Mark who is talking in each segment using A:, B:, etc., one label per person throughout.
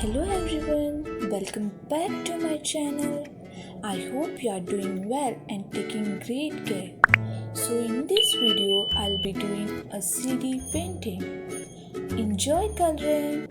A: Hello everyone, welcome back to my channel. I hope you are doing well and taking great care. So in this video, I'll be doing a CD painting. Enjoy coloring.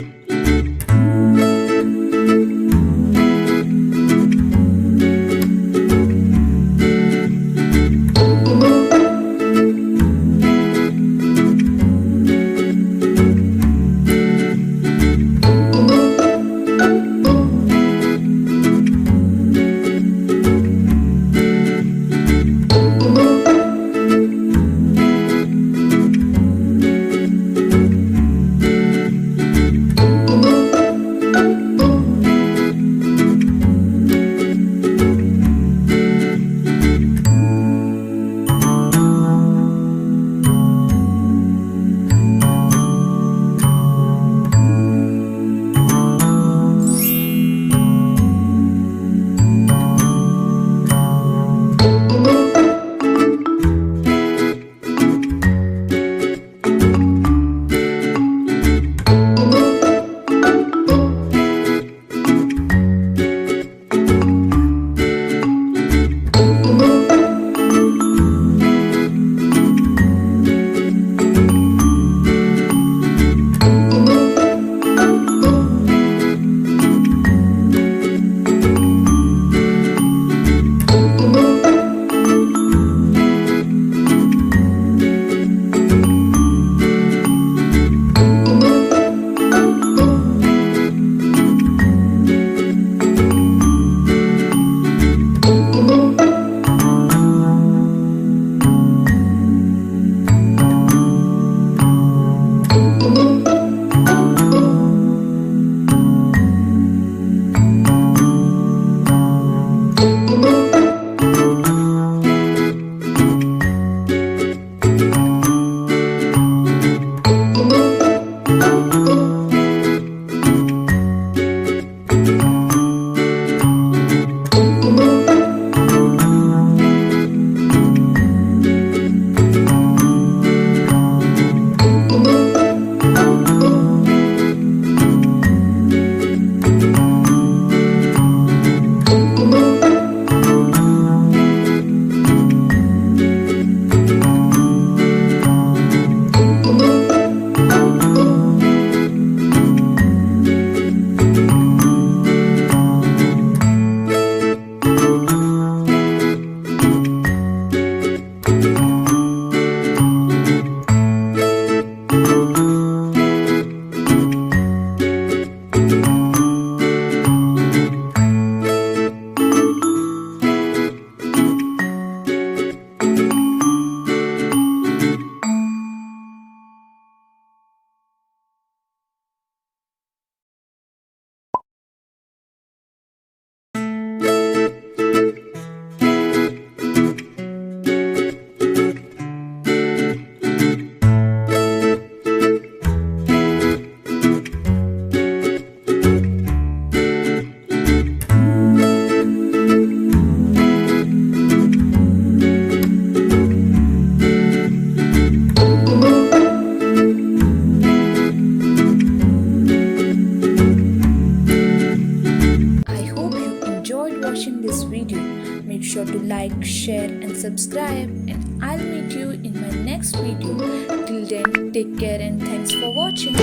A: Watching this video, make sure to like, share and subscribe, and I'll meet you in my next video. Till then, take care and thanks for watching.